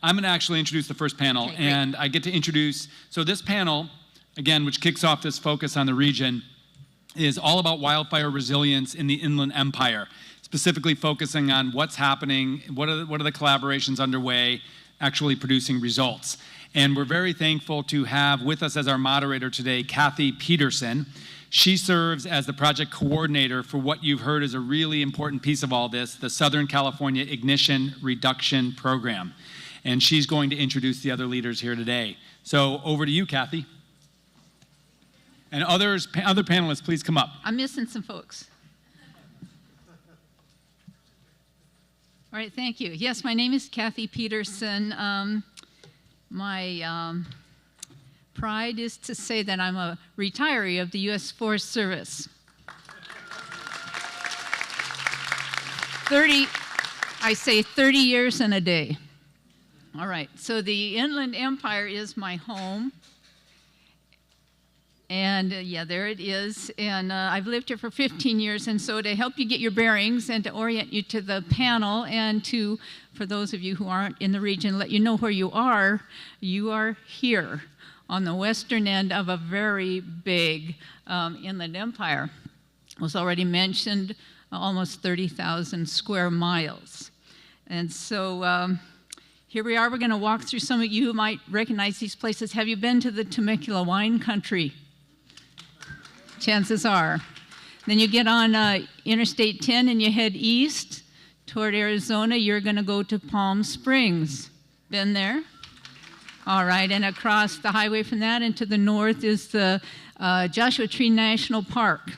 I'm going to actually introduce the first panel, Okay, and I get to introduce, so this panel, again, which kicks off this focus on the region, is all about wildfire resilience in the Inland Empire, specifically focusing on what's happening, what are the collaborations underway, actually producing results. And we're very thankful to have with us as our moderator today, Kathy Peterson. She serves as the project coordinator for what you've heard is a really important piece of all this, the Southern California Ignition Reduction Program. And she's going to introduce the other leaders here today. So over to you, Kathy. And other panelists, please come up. I'm missing some folks. All right, thank you. Yes, my name is Kathy Peterson. My pride is to say that I'm a retiree of the U.S. Forest Service. 30 years and a day. All right, so the Inland Empire is my home. And yeah, there it is. And I've lived here for 15 years. And so to help you get your bearings and to orient you to the panel and to, for those of you who aren't in the region, let you know where you are here on the western end of a very big inland empire. It was already mentioned, almost 30,000 square miles. And so here we are. We're going to walk through some of you who might recognize these places. Have you been to the Temecula wine country? Chances are. Then you get on Interstate 10 and you head east toward Arizona. You're going to go to Palm Springs. Been there? All right, and across the highway from that and to the north is the Joshua Tree National Park.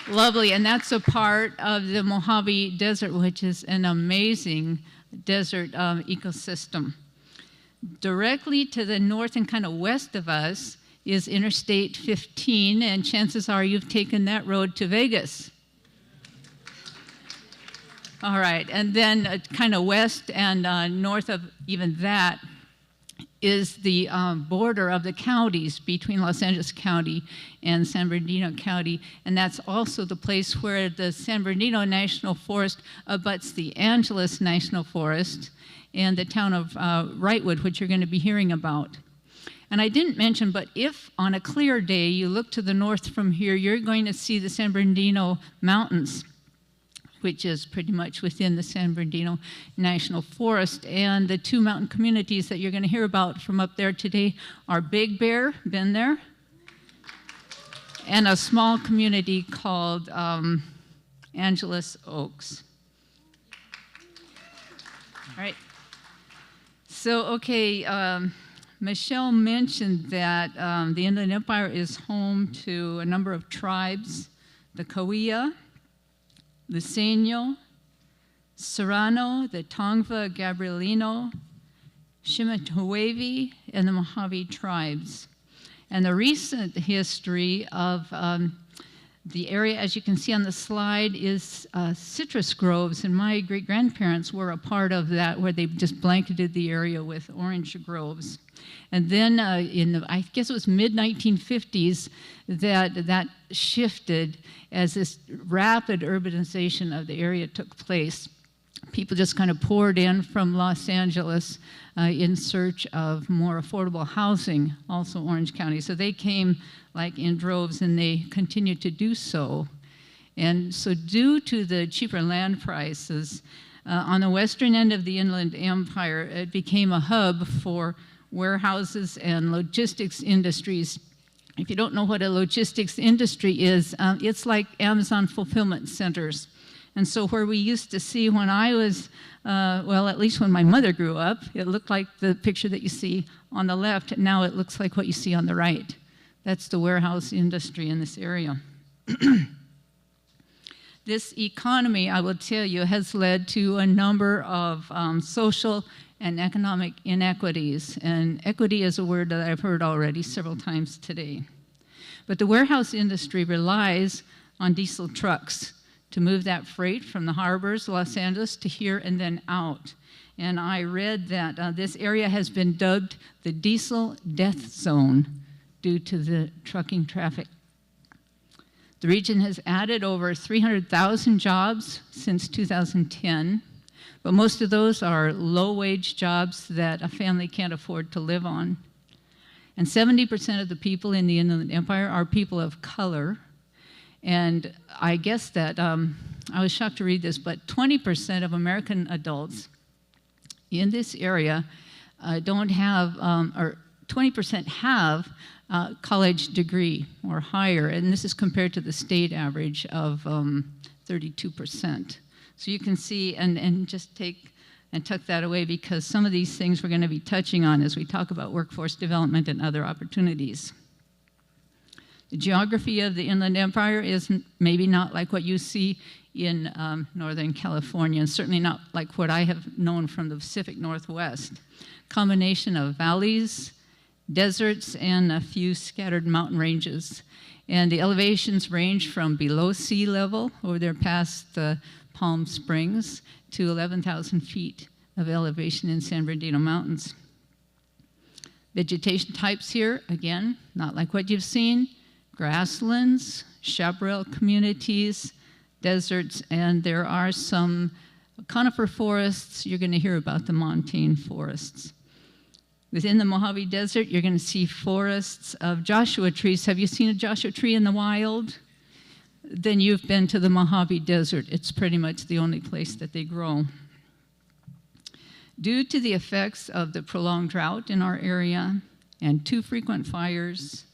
Lovely, and that's a part of the Mojave Desert, which is an amazing desert ecosystem. Directly to the north and kind of west of us is Interstate 15, and chances are you've taken that road to Vegas. All right, and then kind of west and north of even that is the border of the counties between Los Angeles County and San Bernardino County, and that's also the place where the San Bernardino National Forest abuts the Angeles National Forest and the town of Wrightwood, which you're going to be hearing about. And I didn't mention, but if on a clear day you look to the north from here, you're going to see the San Bernardino Mountains, which is pretty much within the San Bernardino National Forest. And the two mountain communities that you're going to hear about from up there today are Big Bear, been there, and a small community called Angeles Oaks. All right. So, okay, Michelle mentioned that the Inland Empire is home to a number of tribes, the Cahuilla, the Seño, Serrano, the Tongva, Gabrielino, Shimahuevi, and the Mojave tribes. And the recent history of the area, as you can see on the slide, is citrus groves, and my great-grandparents were a part of that, where they just blanketed the area with orange groves. And then in the, I guess it was mid-1950s, that shifted as this rapid urbanization of the area took place. People just kind of poured in from Los Angeles in search of more affordable housing, also Orange County. So they came like in droves, and they continued to do so. And so due to the cheaper land prices, on the western end of the Inland Empire, it became a hub for warehouses and logistics industries. If you don't know what a logistics industry is, it's like Amazon fulfillment centers. And so where we used to see when I was, well, at least when my mother grew up, it looked like the picture that you see on the left. Now it looks like what you see on the right. That's the warehouse industry in this area. This economy, I will tell you, has led to a number of social and economic inequities. And equity is a word that I've heard already several times today. But the warehouse industry relies on diesel trucks to move that freight from the harbors, Los Angeles, to here and then out. And I read that this area has been dubbed the diesel death zone due to the trucking traffic. The region has added over 300,000 jobs since 2010, But most of those are low-wage jobs that a family can't afford to live on. And 70% of the people in the Inland Empire are people of color. And I guess that, I was shocked to read this, but 20% of American adults in this area don't have, or 20% have a college degree or higher, and this is compared to the state average of 32%. So you can see, and just take and tuck that away, because some of these things we're going to be touching on as we talk about workforce development and other opportunities. The geography of the Inland Empire is maybe not like what you see in Northern California, and certainly not like what I have known from the Pacific Northwest. Combination of valleys, deserts, and a few scattered mountain ranges. And the elevations range from below sea level over there past the Palm Springs to 11,000 feet of elevation in San Bernardino Mountains. Vegetation types here, again, not like what you've seen. Grasslands, chaparral communities, deserts, and there are some conifer forests. You're going to hear about the montane forests. Within the Mojave Desert, you're going to see forests of Joshua trees. Have you seen a Joshua tree in the wild? Then you've been to the Mojave Desert. It's pretty much the only place that they grow. Due to the effects of the prolonged drought in our area and too frequent fires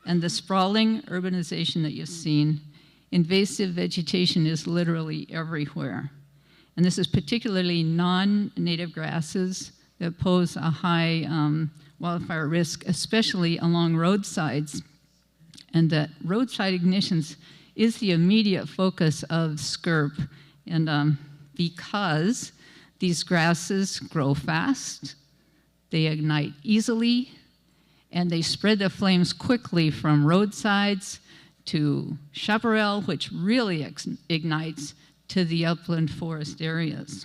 and the sprawling urbanization that you've seen, invasive vegetation is literally everywhere. And this is particularly non-native grasses that pose a high wildfire risk, especially along roadsides. And that roadside ignitions is the immediate focus of SCRP, and because these grasses grow fast, they ignite easily, and they spread the flames quickly from roadsides to chaparral, which really ignites, to the upland forest areas.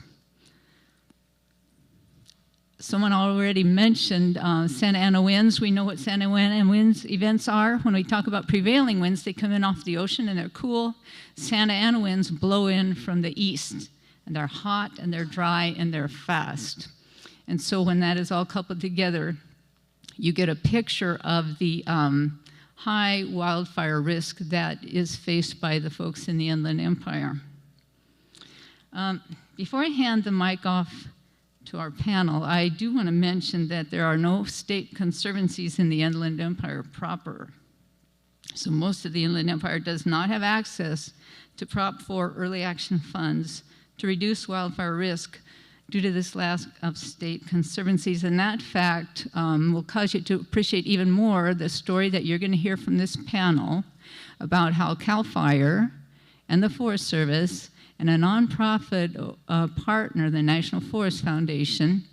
Someone already mentioned Santa Ana winds. We know what Santa Ana winds events are. When we talk about prevailing winds, they come in off the ocean and they're cool. Santa Ana winds blow in from the east, and they're hot and they're dry and they're fast. And so when that is all coupled together, you get a picture of the high wildfire risk that is faced by the folks in the Inland Empire. Before I hand the mic off to our panel, I do want to mention that there are no state conservancies in the Inland Empire proper. So most of the Inland Empire does not have access to Prop 4 early action funds to reduce wildfire risk due to this lack of state conservancies. And that fact will cause you to appreciate even more the story that you're going to hear from this panel about how CAL FIRE and the Forest Service and a nonprofit partner, the National Forest Foundation,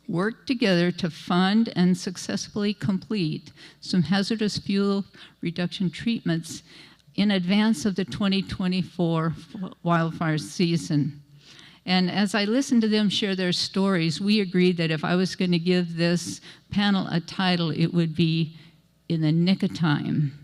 worked together to fund and successfully complete some hazardous fuel reduction treatments in advance of the 2024 wildfire season. And as I listened to them share their stories, we agreed that if I was going to give this panel a title, it would be In the Nick of Time.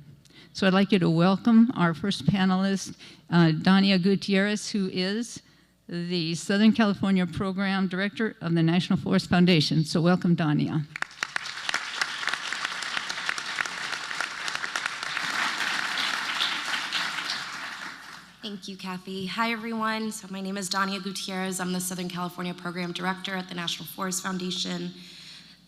So I'd like you to welcome our first panelist, Dania Gutierrez, who is the Southern California Program Director of the National Forest Foundation. So welcome, Dania. Thank you, Kathy. Hi, everyone. So my name is Dania Gutierrez. I'm the Southern California Program Director at the National Forest Foundation.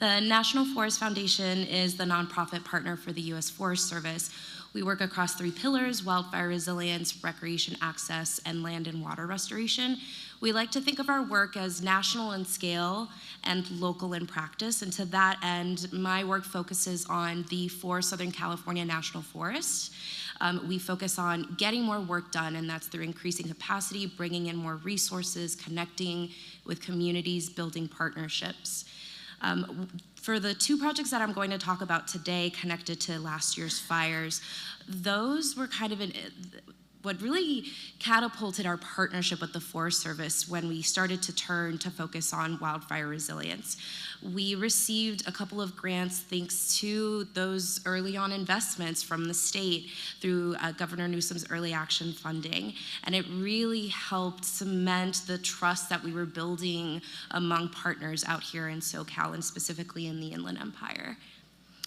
The National Forest Foundation is the nonprofit partner for the U.S. Forest Service. We work across 3 pillars: wildfire resilience, recreation access, and land and water restoration. We like to think of our work as national in scale and local in practice. And to that end, my work focuses on the 4 Southern California national forests. We focus on getting more work done, and that's through increasing capacity, bringing in more resources, connecting with communities, building partnerships. For the 2 projects that I'm going to talk about today connected to last year's fires, those were kind of what really catapulted our partnership with the Forest Service when we started to turn to focus on wildfire resilience. We received a couple of grants thanks to those early on investments from the state through Governor Newsom's early action funding, and it really helped cement the trust that we were building among partners out here in SoCal and specifically in the Inland Empire.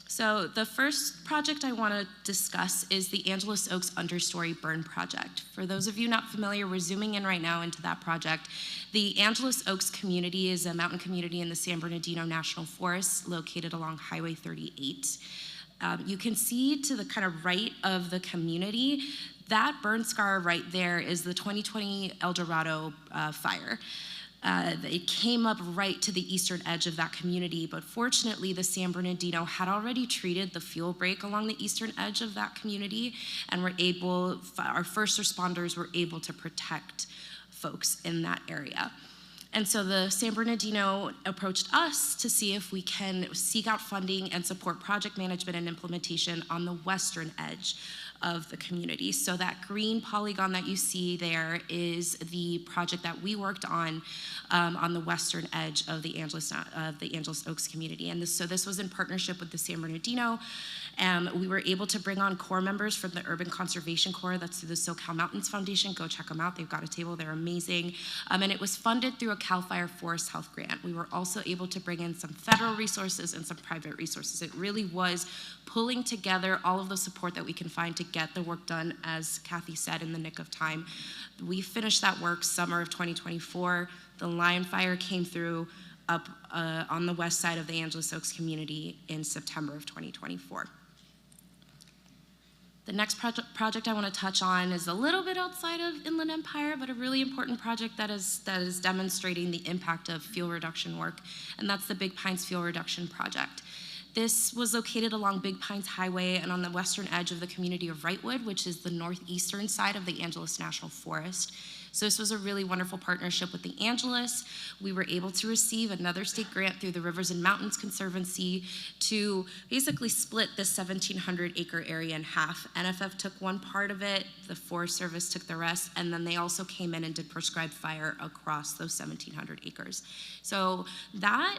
So the first project I want to discuss is the Angeles Oaks Understory Burn Project. For those of you not familiar, we're zooming in right now into that project. The Angeles Oaks community is a mountain community in the San Bernardino National Forest located along Highway 38. You can see to the kind of right of the community, that burn scar right there is the 2020 El Dorado fire. It came up right to the eastern edge of that community, but fortunately the San Bernardino had already treated the fuel break along the eastern edge of that community, and our first responders were able to protect folks in that area. And so the San Bernardino approached us to see if we can seek out funding and support project management and implementation on the western edge of the community. So that green polygon that you see there is the project that we worked on the western edge of the Angeles Oaks community. And so this was in partnership with the San Bernardino. We were able to bring on Corps members from the Urban Conservation Corps. That's through the SoCal Mountains Foundation. Go check them out. They've got a table. They're amazing. And it was funded through a CAL FIRE Forest Health grant. We were also able to bring in some federal resources and some private resources. It really was pulling together all of the support that we can find to get the work done, as Kathy said, in the nick of time. We finished that work summer of 2024. The Lion Fire came through up on the west side of the Angeles Oaks community in September of 2024. The next project I want to touch on is a little bit outside of Inland Empire, but a really important project that is demonstrating the impact of fuel reduction work, and that's the Big Pines Fuel Reduction Project. This was located along Big Pines Highway and on the western edge of the community of Wrightwood, which is the northeastern side of the Angeles National Forest. So this was a really wonderful partnership with the Angeles. We were able to receive another state grant through the Rivers and Mountains Conservancy to basically split this 1,700-acre area in half. NFF took one part of it, the Forest Service took the rest, and then they also came in and did prescribed fire across those 1,700 acres. So that,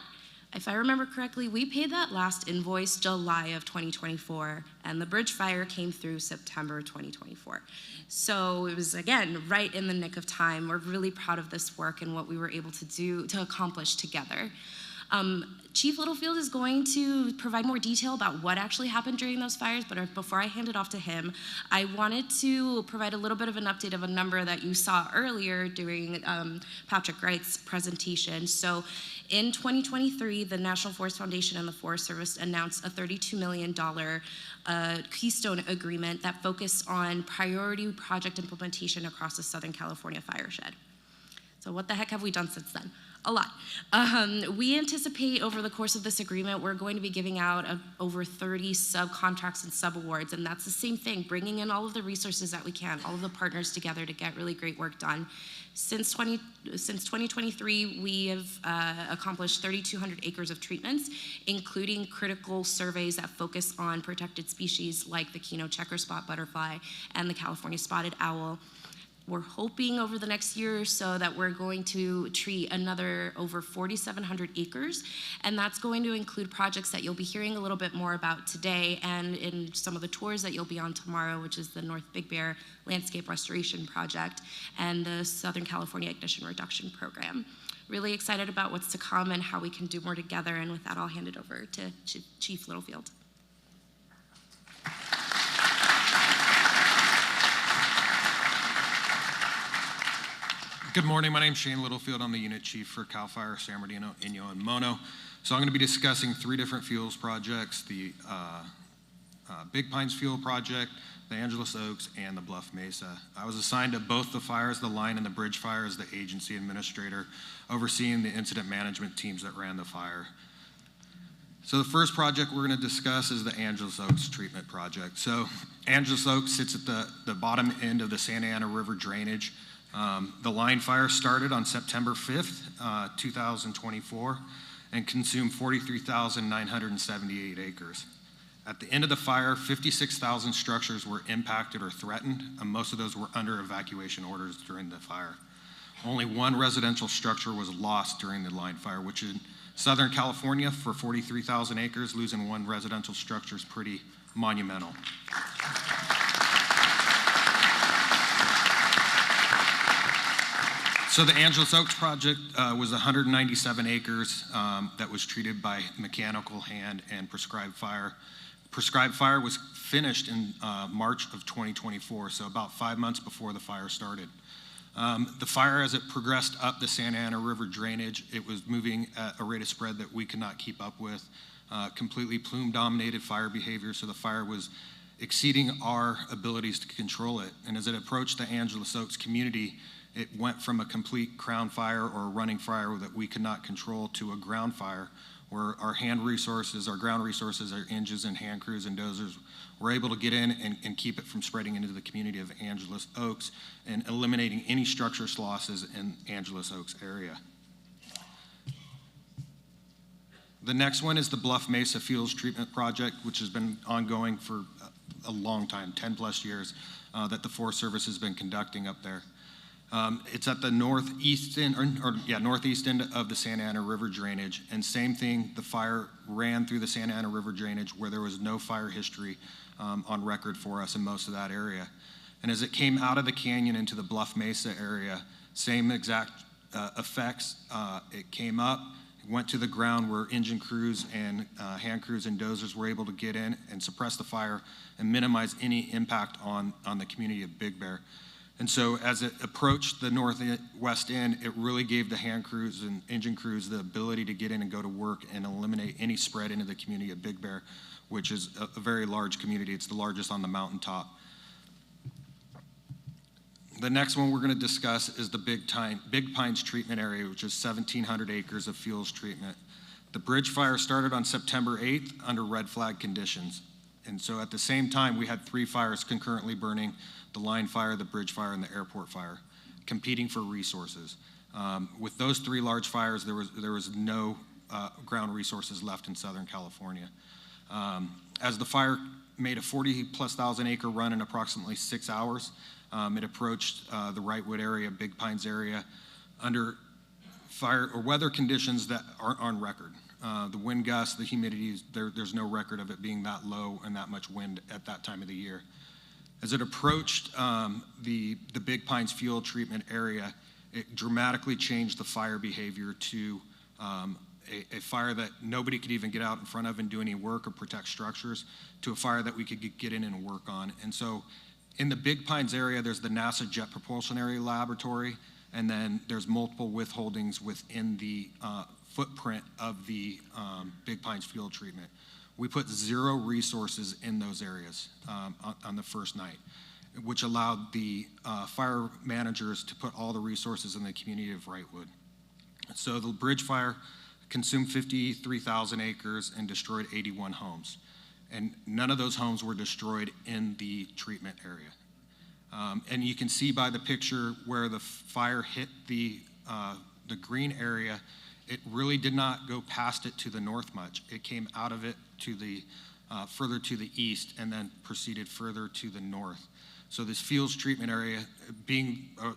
if I remember correctly, we paid that last invoice July of 2024, and the bridge fire came through September 2024. So it was, again, right in the nick of time. We're really proud of this work and what we were able to accomplish together. Chief Littlefield is going to provide more detail about what actually happened during those fires, but before I hand it off to him, I wanted to provide a little bit of an update of a number that you saw earlier during Patrick Wright's presentation. So in 2023, the National Forest Foundation and the Forest Service announced a $32 million Keystone Agreement that focused on priority project implementation across the Southern California fireshed. So what the heck have we done since then? A lot. We anticipate over the course of this agreement, we're going to be giving out over 30 subcontracts and subawards, and that's the same thing, bringing in all of the resources that we can, all of the partners together to get really great work done. Since 2023, we have accomplished 3,200 acres of treatments, including critical surveys that focus on protected species like the Keno checker spot butterfly and the California spotted owl. We're hoping over the next year or so that we're going to treat another over 4,700 acres, and that's going to include projects that you'll be hearing a little bit more about today and in some of the tours that you'll be on tomorrow, which is the North Big Bear Landscape Restoration Project and the Southern California Ignition Reduction Program. Really excited about what's to come and how we can do more together, and with that, I'll hand it over to Chief Littlefield. Good morning, my name's Shane Littlefield. I'm the unit chief for CAL FIRE, San Bernardino, Inyo, and Mono. So I'm going to be discussing 3 different fuels projects, the Big Pines Fuel Project, the Angeles Oaks, and the Bluff Mesa. I was assigned to both the fires, the line and the bridge fire, as the agency administrator, overseeing the incident management teams that ran the fire. So the first project we're going to discuss is the Angeles Oaks Treatment Project. So Angeles Oaks sits at the bottom end of the Santa Ana River drainage. The line fire started on September 5th, 2024, and consumed 43,978 acres. At the end of the fire, 56,000 structures were impacted or threatened, and most of those were under evacuation orders during the fire. Only one residential structure was lost during the line fire, which in Southern California, for 43,000 acres, losing one residential structure is pretty monumental. So the Angeles Oaks project was 197 acres that was treated by mechanical, hand, and prescribed fire. Prescribed fire was finished in March of 2024, so about 5 months before the fire started. The fire, as it progressed up the Santa Ana River drainage, it was moving at a rate of spread that we could not keep up with. Completely plume-dominated fire behavior, so the fire was exceeding our abilities to control it. And as it approached the Angeles Oaks community, it went from a complete crown fire or a running fire that we could not control to a ground fire, where our hand resources, our ground resources, our engines and hand crews and dozers were able to get in and keep it from spreading into the community of Angeles Oaks and eliminating any structure losses in Angeles Oaks area. The next one is the Bluff Mesa Fuels Treatment Project, which has been ongoing for a long time, 10 plus years, that the Forest Service has been conducting up there. It's at the northeast end, northeast end of the Santa Ana River drainage, and same thing, the fire ran through the Santa Ana River drainage where there was no fire history on record for us in most of that area. And as it came out of the canyon into the Bluff Mesa area, same exact effects. It came up, went to the ground where engine crews and hand crews and dozers were able to get in and suppress the fire and minimize any impact on the community of Big Bear. And so as it approached the northwest end, it really gave the hand crews and engine crews the ability to get in and go to work and eliminate any spread into the community of Big Bear, which is a very large community. It's the largest on the mountaintop. The next one we're going to discuss is the Big Pines treatment area, which is 1,700 acres of fuels treatment. The bridge fire started on September 8th under red flag conditions. And so at the same time, we had 3 fires concurrently burning: the line fire, the bridge fire, and the airport fire, competing for resources. With those 3 large fires, there was no ground resources left in Southern California. As the fire made a 40,000+ acre run in approximately 6 hours, it approached the Wrightwood area, Big Pines area, under fire or weather conditions that aren't on record. The wind gusts, the humidity, there's no record of it being that low and that much wind at that time of the year. As it approached the Big Pines fuel treatment area, it dramatically changed the fire behavior to a fire that nobody could even get out in front of and do any work or protect structures, to a fire that we could get in and work on. And so in the Big Pines area, there's the NASA Jet Propulsion Area Laboratory, and then there's multiple withholdings within the footprint of the Big Pines fuel treatment. We put 0 resources in those areas on the first night, which allowed the fire managers to put all the resources in the community of Wrightwood. So the bridge fire consumed 53,000 acres and destroyed 81 homes. And none of those homes were destroyed in the treatment area. And you can see by the picture where the fire hit the green area, it really did not go past it to the north much. It came out of it to the further to the east and then proceeded further to the north. So this fuels treatment area,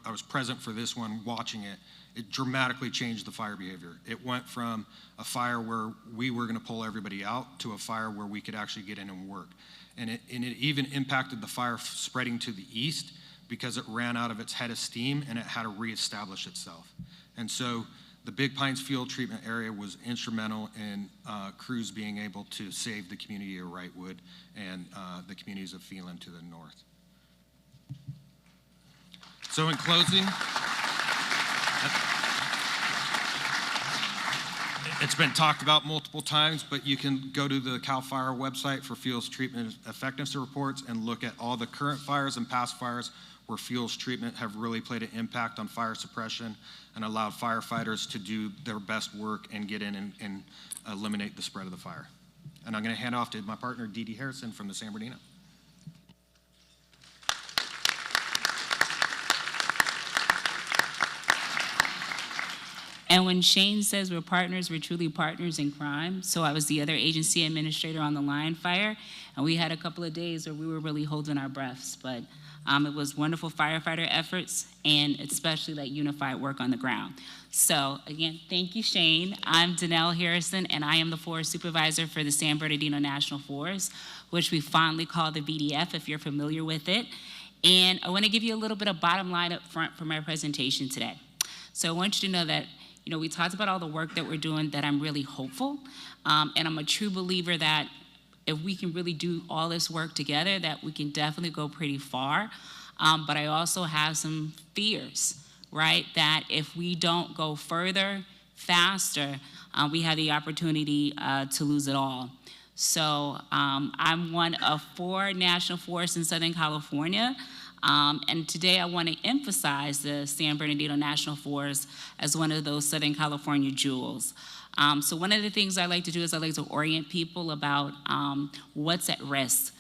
I was present for this one, watching it, it dramatically changed the fire behavior. It went from a fire where we were going to pull everybody out to a fire where we could actually get in and work. And it even impacted the fire spreading to the east because it ran out of its head of steam and it had to reestablish itself. And so the Big Pines fuel treatment area was instrumental in crews being able to save the community of Wrightwood and the communities of Phelan to the north. So in closing, it's been talked about multiple times, but you can go to the CAL FIRE website for fuels treatment effectiveness reports and look at all the current fires and past fires where fuels treatment have really played an impact on fire suppression and allowed firefighters to do their best work and get in and eliminate the spread of the fire. And I'm going to hand off to my partner, Dee Dee Harrison from the San Bernardino. And when Shane says we're partners, we're truly partners in crime. So I was the other agency administrator on the Lion Fire, and we had a couple of days where we were really holding our breaths. But it was wonderful firefighter efforts, and especially that unified work on the ground. So again, thank you, Shane. I'm Danelle Harrison, and I am the Forest Supervisor for the San Bernardino National Forest, which we fondly call the BDF, if you're familiar with it. And I want to give you a little bit of bottom line up front for my presentation today. So I want you to know that, we talked about all the work that we're doing, that I'm really hopeful, and I'm a true believer that if we can really do all this work together, that we can definitely go pretty far. But I also have some fears, right? That if we don't go further, faster, we have the opportunity to lose it all. So I'm one of 4 national forests in Southern California. And today I want to emphasize the San Bernardino National Forest as one of those Southern California jewels. So one of the things I like to do is I like to orient people about what's at risk.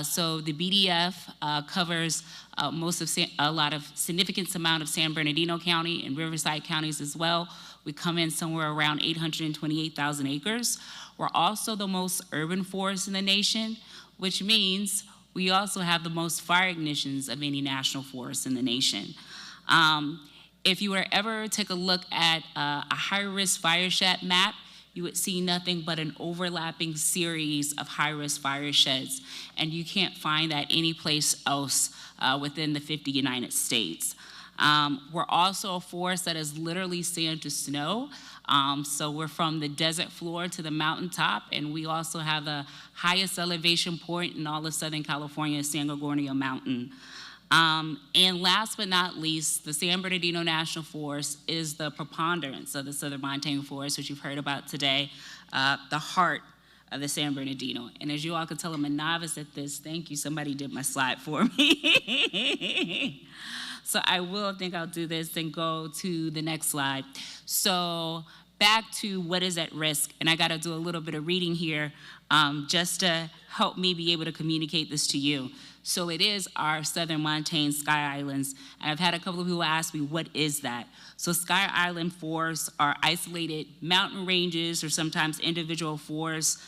So the BDF covers a lot of significant amount of San Bernardino County and Riverside counties as well. We come in somewhere around 828,000 acres. We're also the most urban forest in the nation, which means we also have the most fire ignitions of any national forest in the nation. If you were ever take a look at a high-risk fireshed map, you would see nothing but an overlapping series of high-risk fire sheds, and you can't find that anyplace else within the 50 United States. We're also a forest that is literally sand to snow. So we're from the desert floor to the mountaintop, and we also have the highest elevation point in all of Southern California, San Gorgonio Mountain. And last but not least, the San Bernardino National Forest is the preponderance of the Southern Montane Forest, which you've heard about today, the heart of the San Bernardino. And as you all can tell, I'm a novice at this. Thank you, somebody did my slide for me. So I think I'll do this and go to the next slide. So back to what is at risk, and I gotta do a little bit of reading here just to help me be able to communicate this to you. So it is our Southern Montane Sky Islands, and I've had a couple of people ask me, what is that? So Sky Island forests are isolated mountain ranges or sometimes individual forests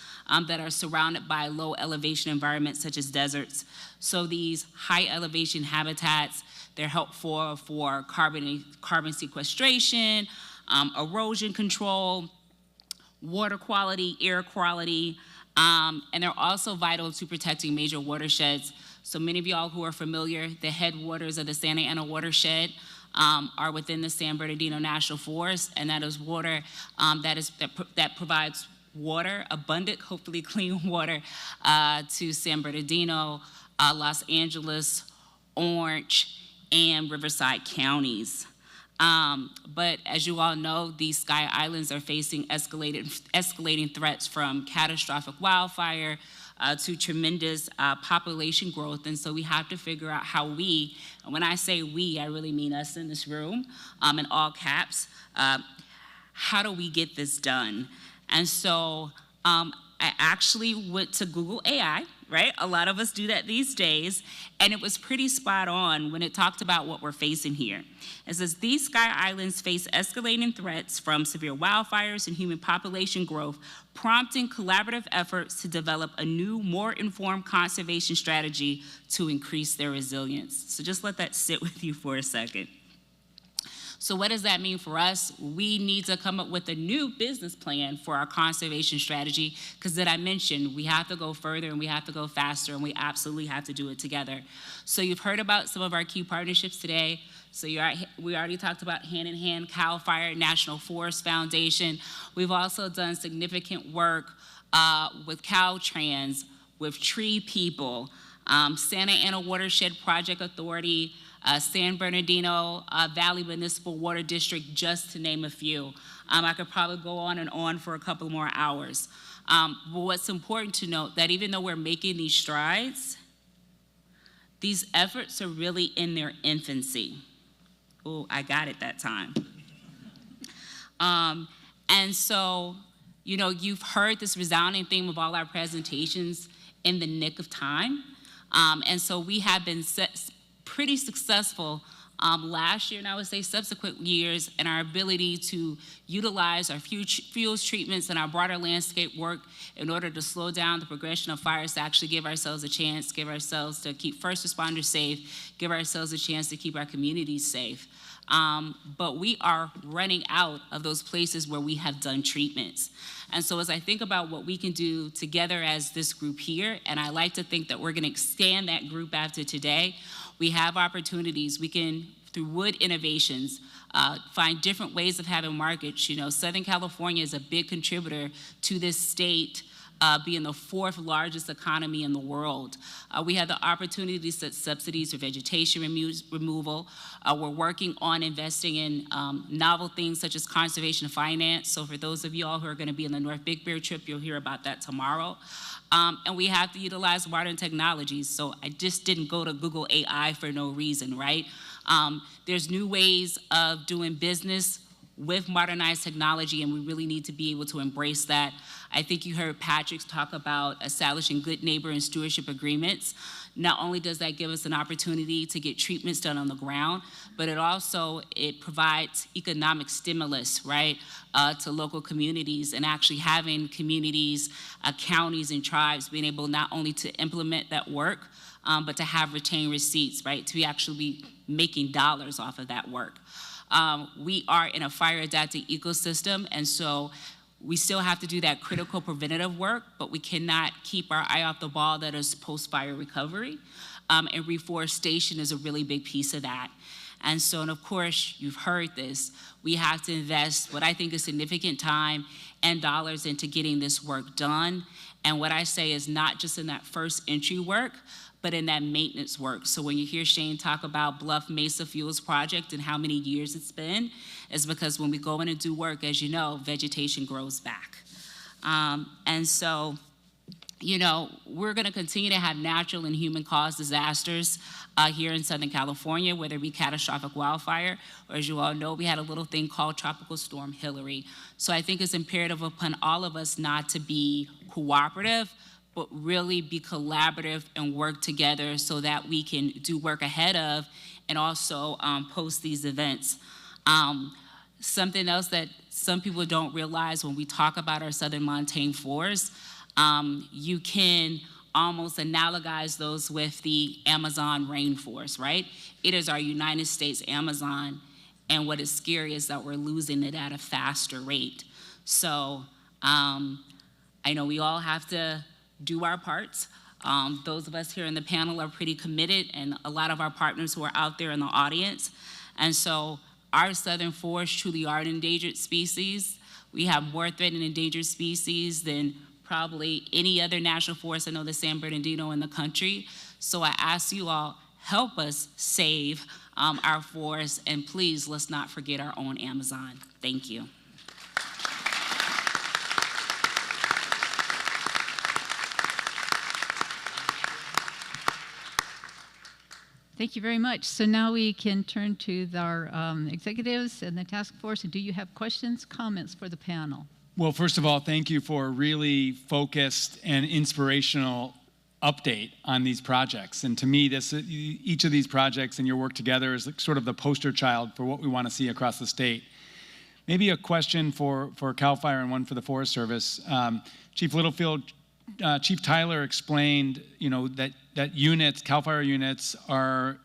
that are surrounded by low elevation environments such as deserts. So these high elevation habitats, they're helpful for carbon sequestration, erosion control, water quality, air quality, and they're also vital to protecting major watersheds. So many of y'all who are familiar, the headwaters of the Santa Ana watershed are within the San Bernardino National Forest, and that is water that provides water, abundant, hopefully clean water to San Bernardino, Los Angeles, Orange, and Riverside counties. But as you all know, these Sky Islands are facing escalating threats from catastrophic wildfire to tremendous population growth. And so we have to figure out how we, and when I say we, I really mean us in this room, in all caps, how do we get this done? And so I actually went to Google AI, right? A lot of us do that these days, and it was pretty spot on when it talked about what we're facing here. It says, these Sky Islands face escalating threats from severe wildfires and human population growth, prompting collaborative efforts to develop a new, more informed conservation strategy to increase their resilience. So just let that sit with you for a second. So what does that mean for us? We need to come up with a new business plan for our conservation strategy, because that I mentioned, we have to go further and we have to go faster, and we absolutely have to do it together. So you've heard about some of our key partnerships today. So we already talked about Hand in Hand, CAL FIRE, National Forest Foundation. We've also done significant work with Caltrans, with Tree People, Santa Ana Watershed Project Authority, San Bernardino Valley Municipal Water District, just to name a few. I could probably go on and on for a couple more hours. But what's important to note, that even though we're making these strides, these efforts are really in their infancy. Oh, I got it that time. And so, you know, you've heard this resounding theme of all our presentations, in the nick of time. And so we have been pretty successful last year, and I would say subsequent years, and our ability to utilize our fuels treatments and our broader landscape work in order to slow down the progression of fires, to actually give ourselves a chance, give ourselves to keep first responders safe, give ourselves a chance to keep our communities safe. But we are running out of those places where we have done treatments. And so as I think about what we can do together as this group here, and I like to think that we're going to expand that group after today, we have opportunities. We can, through wood innovations, find different ways of having markets. You know, Southern California is a big contributor to this state being the 4th largest economy in the world. We have the opportunity to set subsidies for vegetation removal. We're working on investing in novel things such as conservation finance. So for those of you all who are going to be in the North Big Bear trip, you'll hear about that tomorrow. And we have to utilize modern technologies. So I just didn't go to Google AI for no reason, right? There's new ways of doing business with modernized technology, and we really need to be able to embrace that. I think you heard Patrick talk about establishing good neighbor and stewardship agreements. Not only does that give us an opportunity to get treatments done on the ground, but it provides economic stimulus, right, to local communities, and actually having communities, counties, and tribes being able not only to implement that work, but to have retained receipts, right, to actually be making dollars off of that work. We are in a fire-adapted ecosystem, and so we still have to do that critical preventative work, but we cannot keep our eye off the ball that is post-fire recovery, and reforestation is a really big piece of that. And so, and of course, you've heard this, we have to invest what I think is significant time and dollars into getting this work done. And what I say is not just in that first entry work, but in that maintenance work. So when you hear Shane talk about Bluff Mesa Fuels Project and how many years it's been, is because when we go in and do work, as you know, vegetation grows back. And so, you know, we're gonna continue to have natural and human-caused disasters here in Southern California, whether it be catastrophic wildfire, or as you all know, we had a little thing called Tropical Storm Hillary. So I think it's imperative upon all of us not to be cooperative, but really be collaborative and work together so that we can do work ahead of and also post these events. Something else that some people don't realize when we talk about our southern montane forests, you can almost analogize those with the Amazon rainforest, right? It is our United States Amazon, and what is scary is that we're losing it at a faster rate. So I know we all have to do our parts. Those of us here in the panel are pretty committed, and a lot of our partners who are out there in the audience. And so our southern forests truly are an endangered species. We have more threatened and endangered species than probably any other national forest, I know the San Bernardino, in the country. So I ask you all, help us save our forests, and please, let's not forget our own Amazon. Thank you. Thank you very much. So now we can turn to our executives and the task force. Do you have questions, comments for the panel? Well, first of all, thank you for a really focused and inspirational update on these projects. And to me, each of these projects and your work together is sort of the poster child for what we want to see across the state. Maybe a question for CAL FIRE and one for the Forest Service. Chief Littlefield, Chief Tyler explained, that units, CAL FIRE units, are,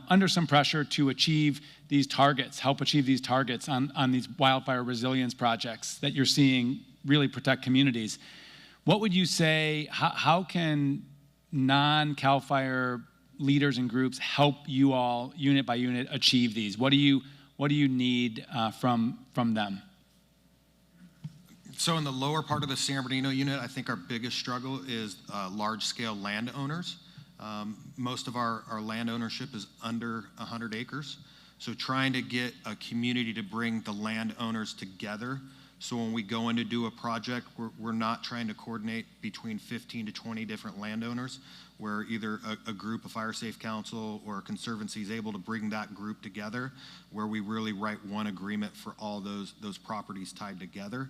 under some pressure to achieve these targets, help achieve these targets on these wildfire resilience projects that you're seeing really protect communities. What would you say? How can non-CAL FIRE leaders and groups help you all, unit by unit, achieve these? What do you need from them? So in the lower part of the San Bernardino unit, I think our biggest struggle is large-scale landowners. Most of our land ownership is under 100 acres. So trying to get a community to bring the landowners together So when we go in to do a project, we're not trying to coordinate between 15 to 20 different landowners, where either a group, a fire safe council, or a conservancy is able to bring that group together, where we really write one agreement for all those properties tied together.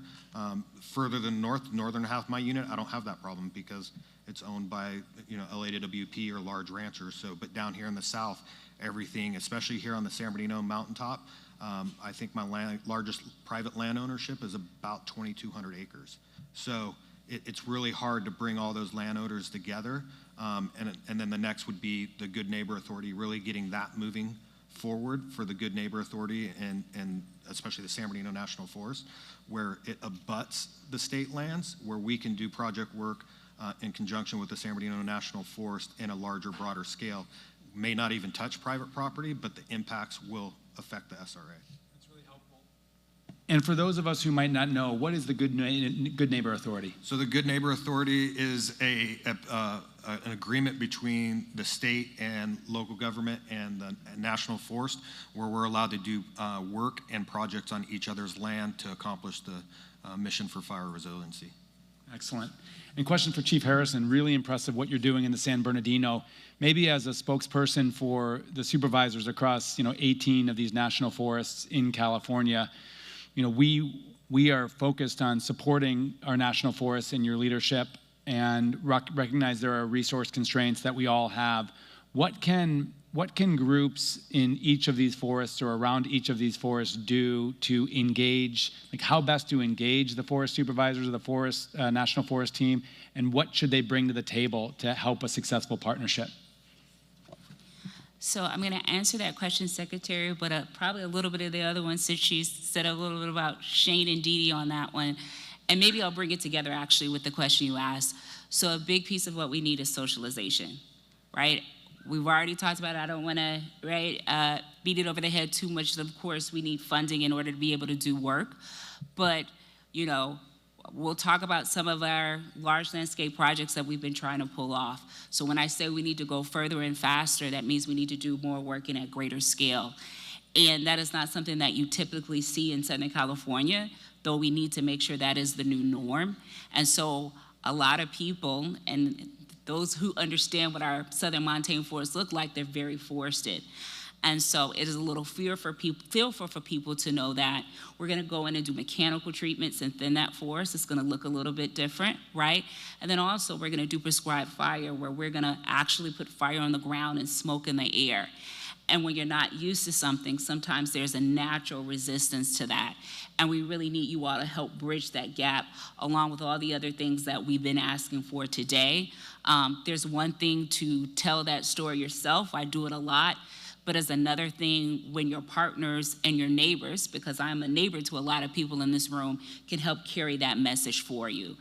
Further than northern half of my unit, I don't have that problem because it's owned by, LAWP or large ranchers. So, but down here in the south, everything, especially here on the San Bernardino mountaintop, I think my largest private land ownership is about 2,200 acres. So it's really hard to bring all those landowners together. And then the next would be the Good Neighbor Authority, really getting that moving forward for the Good Neighbor Authority and especially the San Bernardino National Forest, where it abuts the state lands, where we can do project work in conjunction with the San Bernardino National Forest in a larger, broader scale. May not even touch private property, but the impacts will affect the SRA. That's really helpful. And for those of us who might not know, what is the Good Neighbor Authority? So the Good Neighbor Authority is an agreement between the state and local government and the National Forest, where we're allowed to do work and projects on each other's land to accomplish the mission for fire resiliency. Excellent. And question for Chief Harrison, really impressive what you're doing in the San Bernardino. Maybe as a spokesperson for the supervisors across, 18 of these national forests in California, we are focused on supporting our national forests in your leadership and recognize there are resource constraints that we all have. What can groups in each of these forests or around each of these forests do to engage, how best to engage the forest supervisors of the forest national forest team, and what should they bring to the table to help a successful partnership? So I'm going to answer that question, Secretary, but probably a little bit of the other one, since she said a little bit about Shane and Dee Dee on that one. And maybe I'll bring it together actually with the question you asked. So a big piece of what we need is socialization, right? We've already talked about it. I don't want to beat it over the head too much. Of course, we need funding in order to be able to do work. But, we'll talk about some of our large landscape projects that we've been trying to pull off. So when I say we need to go further and faster, that means we need to do more work and at greater scale. And that is not something that you typically see in Southern California, though we need to make sure that is the new norm. And so a lot of people, and those who understand what our southern montane forests look like, they're very forested. And so it is a little fearful for people to know that we're going to go in and do mechanical treatments and thin that forest. It's going to look a little bit different, right? And then also we're going to do prescribed fire, where we're going to actually put fire on the ground and smoke in the air. And when you're not used to something, sometimes there's a natural resistance to that. And we really need you all to help bridge that gap, along with all the other things that we've been asking for today. There's one thing to tell that story yourself. I do it a lot. But as another thing, when your partners and your neighbors, because I'm a neighbor to a lot of people in this room, can help carry that message for you.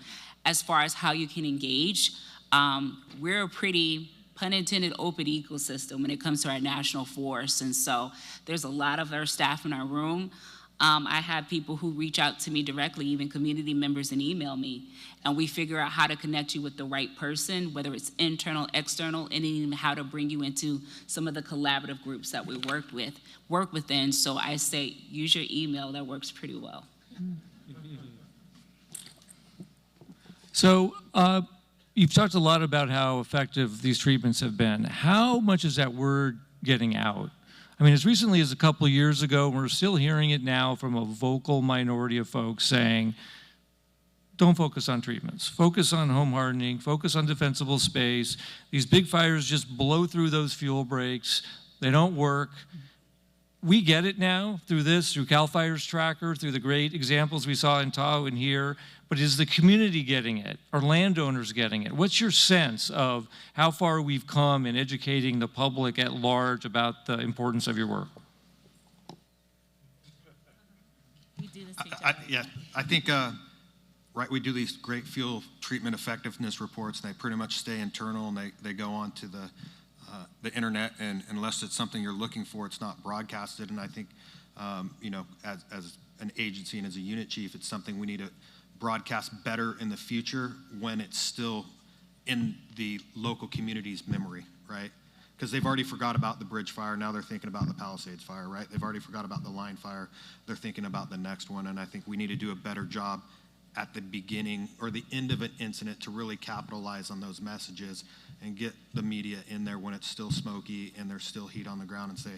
As far as how you can engage, we're a pretty, pun intended, open ecosystem when it comes to our national forests. And so there's a lot of our staff in our room. I have people who reach out to me directly, even community members, and email me. And we figure out how to connect you with the right person, whether it's internal, external, and even how to bring you into some of the collaborative groups that we work within. So I say, use your email. That works pretty well. So you've talked a lot about how effective these treatments have been. How much is that word getting out? I mean, as recently as a couple of years ago, we're still hearing it now from a vocal minority of folks saying, don't focus on treatments. Focus on home hardening. Focus on defensible space. These big fires just blow through those fuel breaks. They don't work. We get it now through this, through CAL FIRE's tracker, through the great examples we saw in Tahoe and here. But is the community getting it? Are landowners getting it? What's your sense of how far we've come in educating the public at large about the importance of your work? We do this together. I think, right, we do these great fuel treatment effectiveness reports, and they pretty much stay internal, and they go on to the internet, and unless it's something you're looking for, it's not broadcasted. And I think, as an agency and as a unit chief, it's something we need to broadcast better in the future when it's still in the local community's memory, right? because they've already forgot about the bridge fire. Now they're thinking about the Palisades fire, right? They've already forgot about the line fire. They're thinking about the next one. And I think we need to do a better job at the beginning or the end of an incident to really capitalize on those messages and get the media in there when it's still smoky and there's still heat on the ground and say,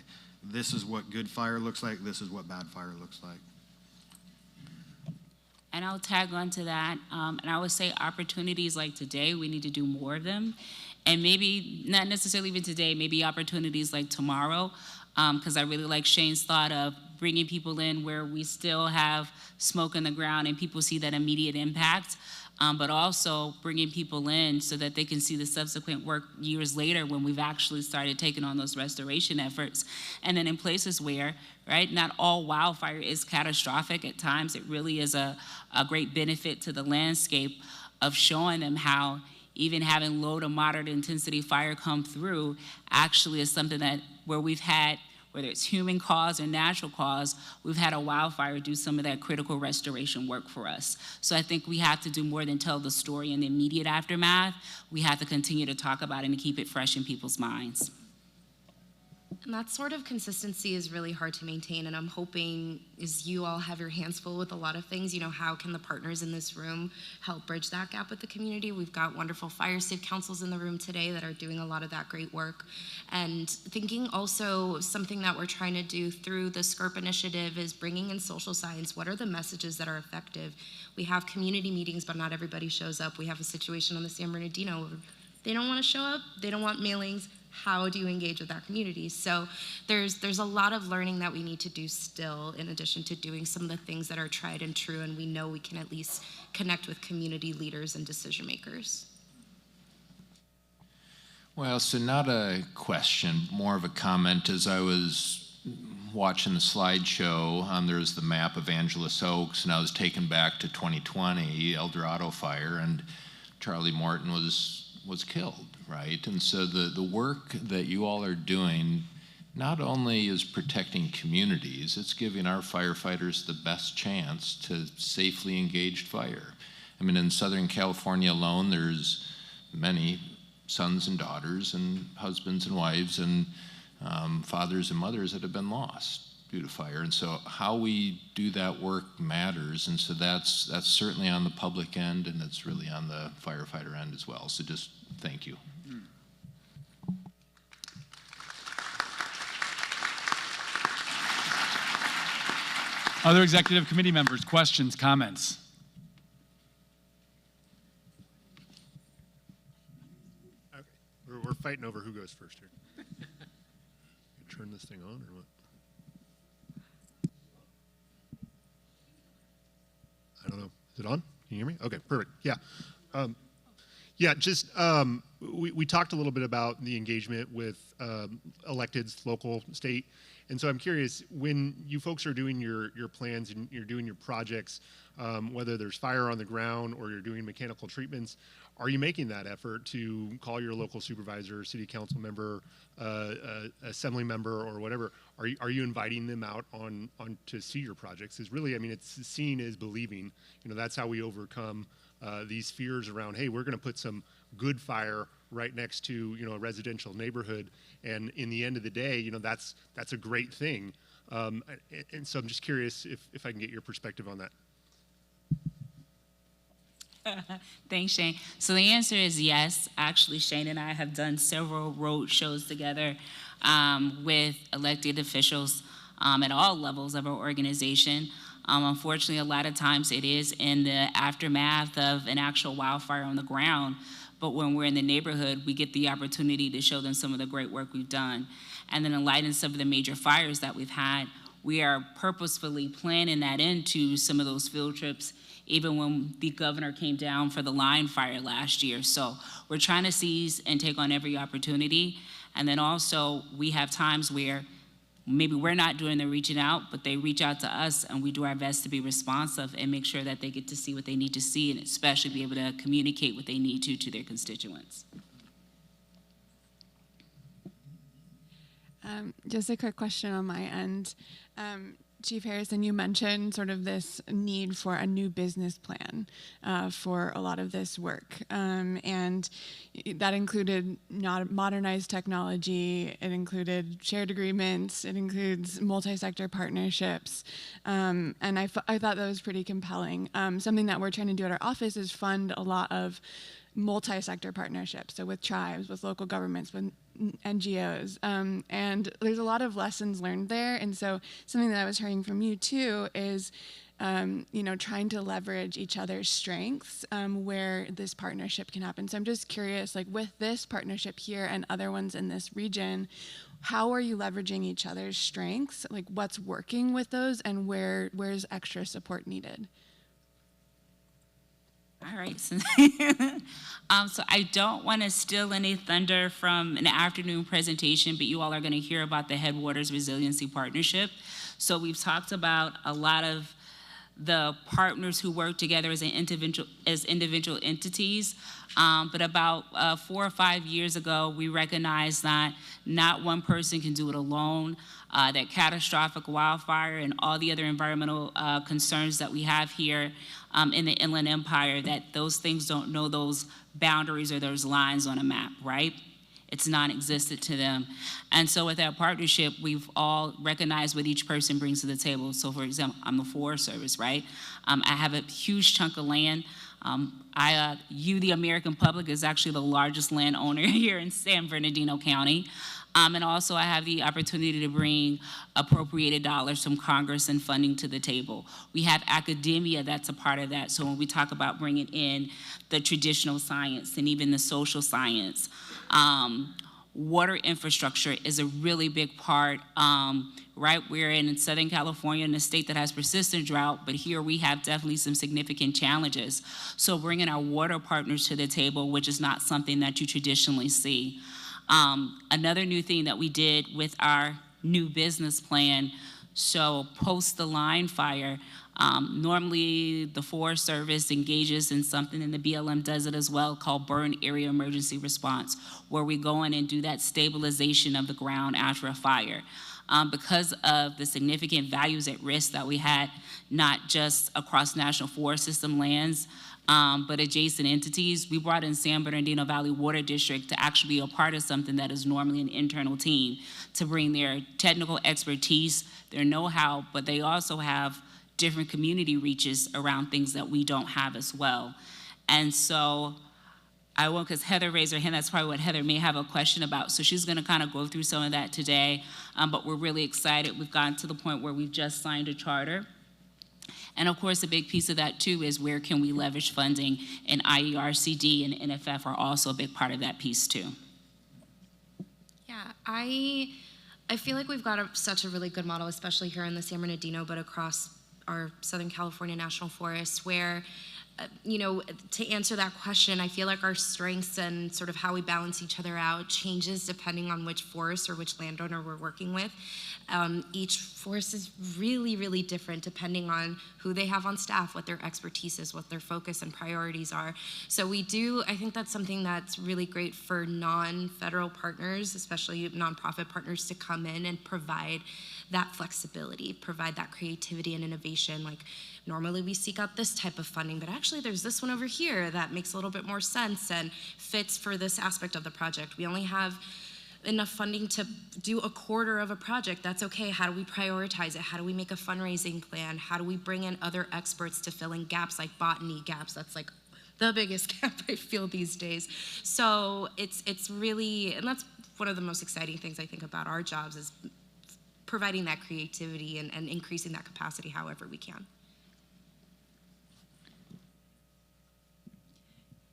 this is what good fire looks like, this is what bad fire looks like. And I'll tag on to that. And I would say opportunities like today, we need to do more of them. And maybe not necessarily even today, maybe opportunities like tomorrow, because I really like Shane's thought of bringing people in where we still have smoke in the ground and people see that immediate impact, but also bringing people in so that they can see the subsequent work years later when we've actually started taking on those restoration efforts. And then in places where, right, not all wildfire is catastrophic. At times it really is a great benefit to the landscape of showing them how even having low to moderate intensity fire come through actually is something that where we've had, whether it's human cause or natural cause, we've had a wildfire do some of that critical restoration work for us. So I think we have to do more than tell the story in the immediate aftermath. We have to continue to talk about it and keep it fresh in people's minds. And that sort of consistency is really hard to maintain, and I'm hoping as you all have your hands full with a lot of things, you know, how can the partners in this room help bridge that gap with the community? We've got wonderful fire safe councils in the room today that are doing a lot of that great work. And thinking also something that we're trying to do through the SCRP initiative is bringing in social science. What are the messages that are effective? We have community meetings, but not everybody shows up. We have a situation on the San Bernardino where they don't want to show up, they don't want mailings. How do you engage with our communities? So there's a lot of learning that we need to do still, in addition to doing some of the things that are tried and true, and we know we can at least connect with community leaders and decision makers. Well, so not a question, more of a comment. As I was watching the slideshow, there was the map of Angeles Oaks, and I was taken back to 2020, El Dorado fire, and Charlie Morton was killed, right? And so the work that you all are doing not only is protecting communities, it's giving our firefighters the best chance to safely engage fire. I mean, in Southern California alone, there's many sons and daughters and husbands and wives and fathers and mothers that have been lost due to fire. And so how we do that work matters. And so that's certainly on the public end, and it's really on the firefighter end as well. So just thank you. Other executive committee members, questions, comments? Okay, we're fighting over who goes first here. Turn this thing on or what? I don't know. Is it on? Can you hear me? Okay, perfect. Yeah. Yeah, just we talked a little bit about the engagement with electeds, local, state, and so I'm curious, when you folks are doing your plans and you're doing your projects, whether there's fire on the ground or you're doing mechanical treatments, are you making that effort to call your local supervisor, city council member, assembly member, or whatever? Are you inviting them out on to see your projects? Is really, I mean, it's seeing is believing. You know, that's how we overcome these fears around, hey, we're going to put some good fire right next to, you know, a residential neighborhood, and in the end of the day, you know, that's a great thing. And so I'm just curious if I can get your perspective on that. Thanks, Shane. So the answer is yes. Actually, Shane and I have done several road shows together with elected officials at all levels of our organization. Unfortunately, a lot of times it is in the aftermath of an actual wildfire on the ground, but when we're in the neighborhood, we get the opportunity to show them some of the great work we've done. And then in light of some of the major fires that we've had, we are purposefully planning that into some of those field trips, even when the governor came down for the line fire last year. So we're trying to seize and take on every opportunity. And then also we have times where maybe we're not doing the reaching out, but they reach out to us, and we do our best to be responsive and make sure that they get to see what they need to see, and especially be able to communicate what they need to their constituents. Just a quick question on my end. Chief Harrison, you mentioned sort of this need for a new business plan for a lot of this work. And that included not modernized technology, it included shared agreements, it includes multi-sector partnerships. And I thought that was pretty compelling. Something that we're trying to do at our office is fund a lot of multi-sector partnerships, so with tribes, with local governments, with NGOs, and there's a lot of lessons learned there. And so something that I was hearing from you too is, trying to leverage each other's strengths where this partnership can happen. So I'm just curious, like with this partnership here and other ones in this region, how are you leveraging each other's strengths? Like what's working with those, and where's extra support needed? All right. So I don't want to steal any thunder from an afternoon presentation, but you all are going to hear about the Headwaters Resiliency Partnership. So we've talked about a lot of the partners who work together as individual entities. But about 4 or 5 years ago, we recognized that not one person can do it alone, that catastrophic wildfire and all the other environmental concerns that we have here in the Inland Empire, that those things don't know those boundaries or those lines on a map, right? It's non-existent to them. And so with that partnership, we've all recognized what each person brings to the table. So for example, I'm the Forest Service, right? I have a huge chunk of land. The American public, is actually the largest landowner here in San Bernardino County. And also I have the opportunity to bring appropriated dollars from Congress and funding to the table. We have academia that's a part of that. So when we talk about bringing in the traditional science and even the social science, water infrastructure is a really big part, right? We're in Southern California, in a state that has persistent drought, but here we have definitely some significant challenges. So bringing our water partners to the table, which is not something that you traditionally see. Another new thing that we did with our new business plan, so post the line fire, normally the Forest Service engages in something, and the BLM does it as well, called Burn Area Emergency Response, where we go in and do that stabilization of the ground after a fire. Because of the significant values at risk that we had, not just across National Forest System lands, but adjacent entities, we brought in San Bernardino Valley Water District to actually be a part of something that is normally an internal team, to bring their technical expertise, their know-how, but they also have different community reaches around things that we don't have as well. And so I won't, because Heather raised her hand, that's probably what Heather may have a question about. So she's gonna kind of go through some of that today, but we're really excited. We've gotten to the point where we've just signed a charter. And of course, a big piece of that too is where can we leverage funding, and IERCD and NFF are also a big part of that piece too. Yeah, I feel like we've got such a really good model, especially here in the San Bernardino, but across our Southern California National Forest, where to answer that question, I feel like our strengths and sort of how we balance each other out changes depending on which forest or which landowner we're working with. Each forest is really, really different depending on who they have on staff, what their expertise is, what their focus and priorities are. So I think that's something that's really great for non-federal partners, especially nonprofit partners, to come in and provide that flexibility, provide that creativity and innovation. Like normally we seek out this type of funding, but actually there's this one over here that makes a little bit more sense and fits for this aspect of the project. We only have enough funding to do a quarter of a project. That's okay. How do we prioritize it? How do we make a fundraising plan? How do we bring in other experts to fill in gaps, like botany gaps? That's like the biggest gap I feel these days. So it's really, and that's one of the most exciting things I think about our jobs, is providing that creativity and increasing that capacity however we can.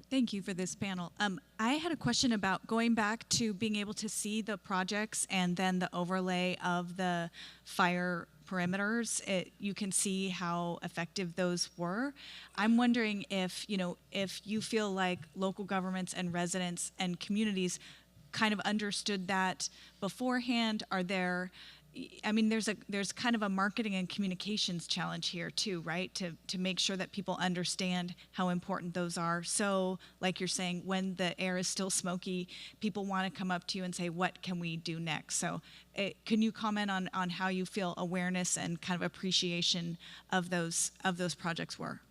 Thank you for this panel. I had a question about going back to being able to see the projects and then the overlay of the fire perimeters. You can see how effective those were. I'm wondering if you feel like local governments and residents and communities kind of understood that beforehand. Are there I mean, there's kind of a marketing and communications challenge here too, right? To make sure that people understand how important those are. So, like you're saying, when the air is still smoky, people want to come up to you and say, "What can we do next?" So, can you comment on how you feel awareness and kind of appreciation of those projects were?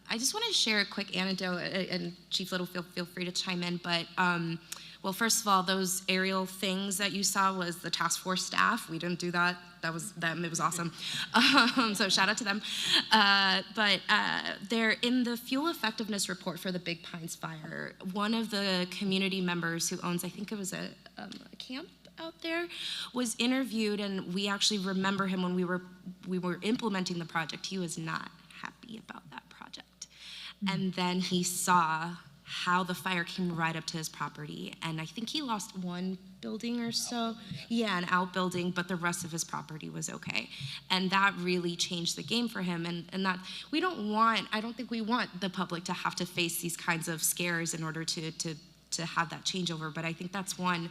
I just want to share a quick anecdote, and Chief Littlefield, feel free to chime in, but well, first of all, those aerial things that you saw was the task force staff. We didn't do that. That was them. It was awesome. So shout out to them. But they're in the fuel effectiveness report for the Big Pines fire. One of the community members who owns, I think it was a camp out there, was interviewed, and we actually remember him when we were implementing the project. He was not happy about that project. And then he saw how the fire came right up to his property, and I think he lost one building or so. Yeah, an outbuilding, but the rest of his property was okay. And that really changed the game for him, and that I don't think we want the public to have to face these kinds of scares in order to have that changeover, but I think that's one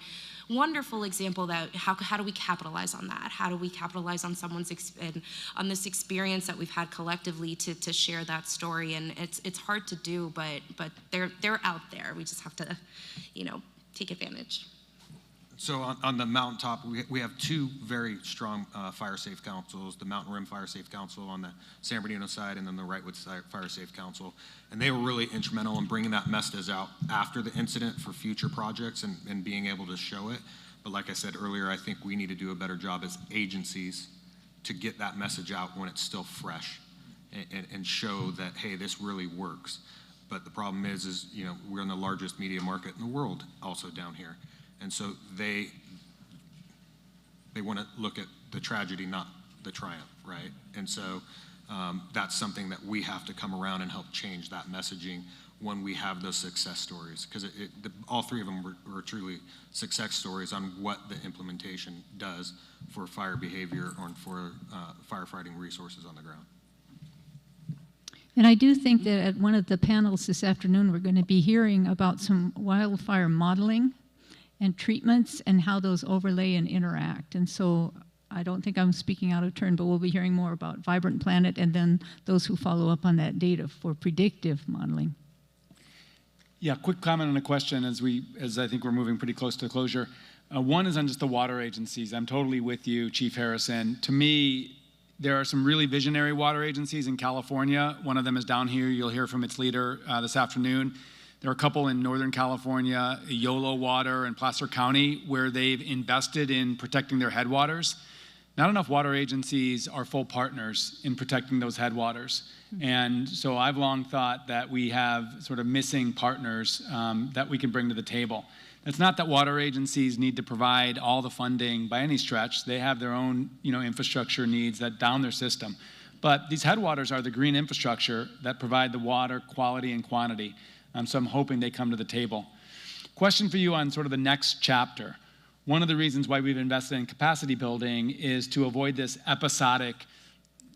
wonderful example that how do we capitalize on that? How do we capitalize on on this experience that we've had collectively to share that story? And it's hard to do, but they're out there. We just have to, take advantage. So on the mountaintop, we have two very strong fire safe councils, the Mountain Rim Fire Safe Council on the San Bernardino side, and then the Wrightwood Fire Safe Council. And they were really instrumental in bringing that message out after the incident for future projects and being able to show it. But like I said earlier, I think we need to do a better job as agencies to get that message out when it's still fresh and show that, hey, this really works. But the problem is we're in the largest media market in the world also down here. And so they want to look at the tragedy, not the triumph, right? And so that's something that we have to come around and help change that messaging when we have those success stories, because all three of them were truly success stories on what the implementation does for fire behavior or for firefighting resources on the ground. And I do think that at one of the panels this afternoon, we're going to be hearing about some wildfire modeling and treatments and how those overlay and interact. And so I don't think I'm speaking out of turn, but we'll be hearing more about Vibrant Planet and then those who follow up on that data for predictive modeling. Yeah, quick comment on a question as I think we're moving pretty close to closure. One is on just the water agencies. I'm totally with you, Chief Harrison. To me, there are some really visionary water agencies in California. One of them is down here. You'll hear from its leader this afternoon. There are a couple in Northern California, Yolo Water and Placer County, where they've invested in protecting their headwaters. Not enough water agencies are full partners in protecting those headwaters. And so I've long thought that we have sort of missing partners that we can bring to the table. It's not that water agencies need to provide all the funding by any stretch. They have their own infrastructure needs that down their system. But these headwaters are the green infrastructure that provide the water quality and quantity. So I'm hoping they come to the table. Question for you on sort of the next chapter. One of the reasons why we've invested in capacity building is to avoid this episodic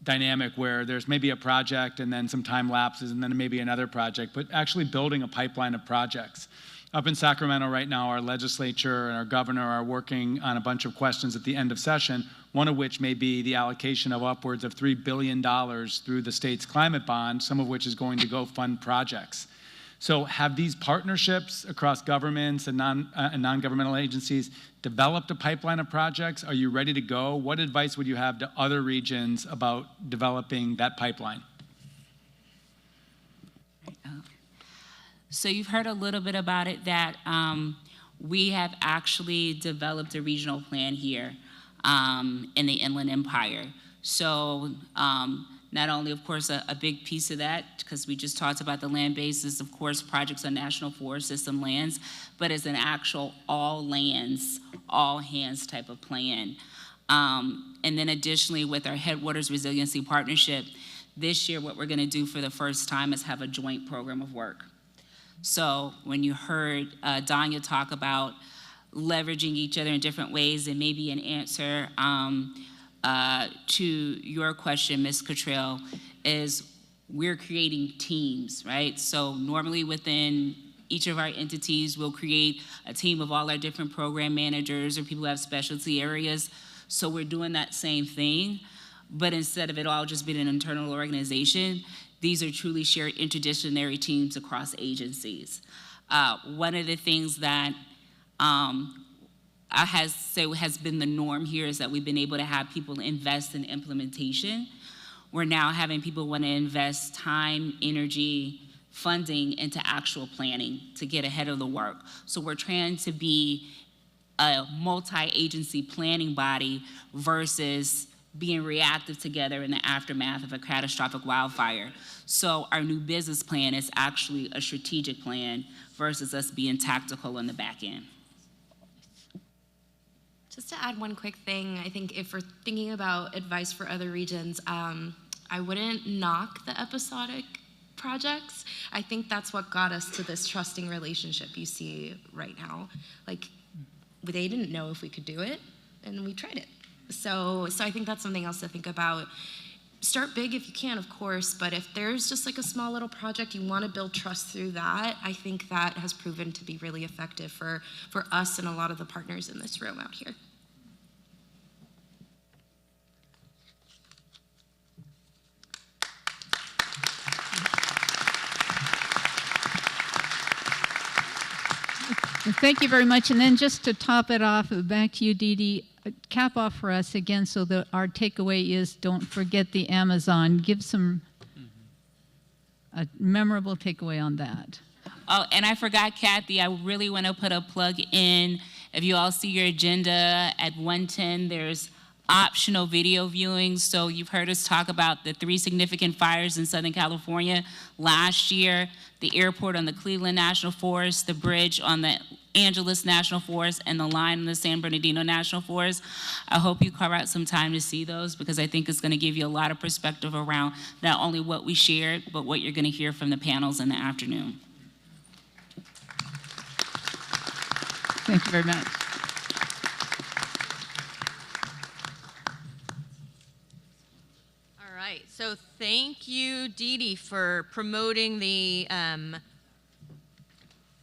dynamic where there's maybe a project and then some time lapses and then maybe another project, but actually building a pipeline of projects. Up in Sacramento right now, our legislature and our governor are working on a bunch of questions at the end of session, one of which may be the allocation of upwards of $3 billion through the state's climate bond, some of which is going to go fund projects. So have these partnerships across governments and non-governmental agencies developed a pipeline of projects? Are you ready to go? What advice would you have to other regions about developing that pipeline? So you've heard a little bit about it, that we have actually developed a regional plan here in the Inland Empire. So not only, of course, a big piece of that, because we just talked about the land bases, of course, projects on National Forest System lands, but as an actual all lands, all hands type of plan. And then additionally, with our Headwaters Resiliency Partnership, this year what we're gonna do for the first time is have a joint program of work. So when you heard Danya talk about leveraging each other in different ways, and maybe an answer to your question, Ms. Cottrell, is we're creating teams, right? So normally within each of our entities will create a team of all our different program managers or people who have specialty areas. So we're doing that same thing, but instead of it all just being an internal organization, these are truly shared interdisciplinary teams across agencies. One of the things that has been the norm here is that we've been able to have people invest in implementation. We're now having people want to invest time, energy, funding into actual planning to get ahead of the work. So we're trying to be a multi-agency planning body versus being reactive together in the aftermath of a catastrophic wildfire. So our new business plan is actually a strategic plan versus us being tactical on the back end. Just to add one quick thing, I think if we're thinking about advice for other regions, I wouldn't knock the episodic projects. I think that's what got us to this trusting relationship you see right now. Like, they didn't know if we could do it, and we tried it. So I think that's something else to think about. Start big if you can, of course, but if there's just like a small little project, you want to build trust through that, I think that has proven to be really effective for us and a lot of the partners in this room out here. Thank you very much. And then just to top it off, back to you, Dee Dee, cap off for us again so that our takeaway is don't forget the Amazon. Give some a memorable takeaway on that. Oh, and I forgot, Kathy, I really want to put a plug in. If you all see your agenda at 110, there's optional video viewing. So you've heard us talk about the 3 significant fires in Southern California last year, the airport on the Cleveland National Forest, the bridge on the Angeles National Forest, and the line on the San Bernardino National Forest. I hope you carve out some time to see those because I think it's going to give you a lot of perspective around not only what we shared, but what you're going to hear from the panels in the afternoon. Thank you very much. All right, so thank you, Dee Dee, for promoting the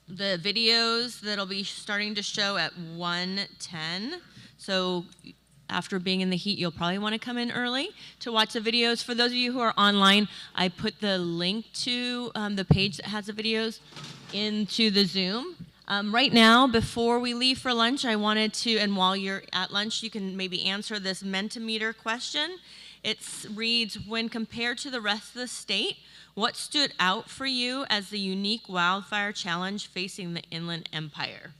videos that'll be starting to show at 1:10. So after being in the heat, you'll probably want to come in early to watch the videos. For those of you who are online, I put the link to the page that has the videos into the Zoom. Right now, before we leave for lunch, I wanted to, and while you're at lunch, you can maybe answer this Mentimeter question. It reads, when compared to the rest of the state, what stood out for you as the unique wildfire challenge facing the Inland Empire?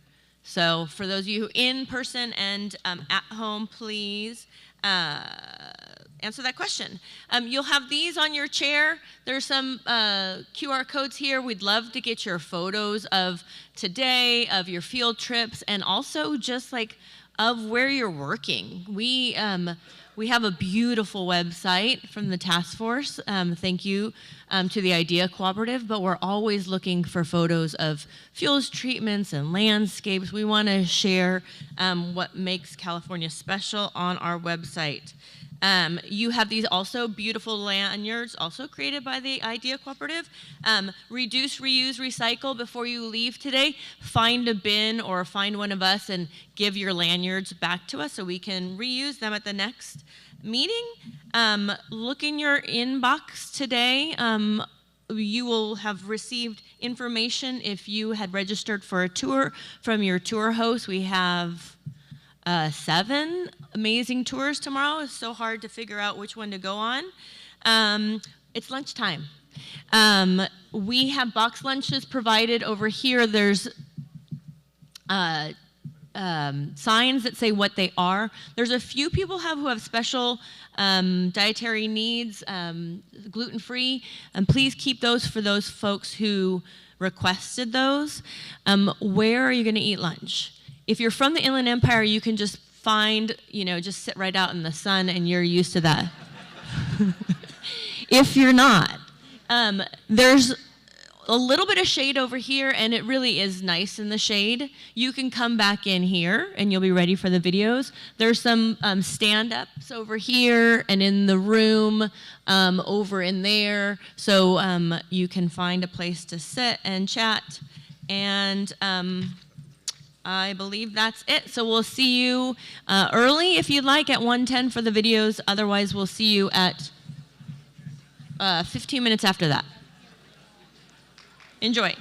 So for those of you who in person and at home, please answer that question. You'll have these on your chair. There's some QR codes here. We'd love to get your photos of today, of your field trips, and also just like of where you're working. We have a beautiful website from the task force. Thank you to the IDEA Cooperative, but we're always looking for photos of fuels treatments and landscapes. We want to share what makes California special on our website. You have these also beautiful lanyards, also created by the IDEA Cooperative. Reduce, reuse, recycle. Before you leave today, find a bin or find one of us and give your lanyards back to us so we can reuse them at the next meeting. Look in your inbox today. You will have received information if you had registered for a tour from your tour host. We have 7 amazing tours tomorrow. It's so hard to figure out which one to go on. It's lunchtime. We have box lunches provided over here. There's signs that say what they are. There's a few people who have special dietary needs, gluten-free, and please keep those for those folks who requested those. Where are you going to eat lunch? If you're from the Inland Empire, you can just find, just sit right out in the sun and you're used to that. If you're not, there's a little bit of shade over here and it really is nice in the shade. You can come back in here and you'll be ready for the videos. There's some stand-ups over here and in the room over in there. So you can find a place to sit and chat And I believe that's it. So we'll see you early if you'd like at 1:10 for the videos. Otherwise, we'll see you at 15 minutes after that. Enjoy.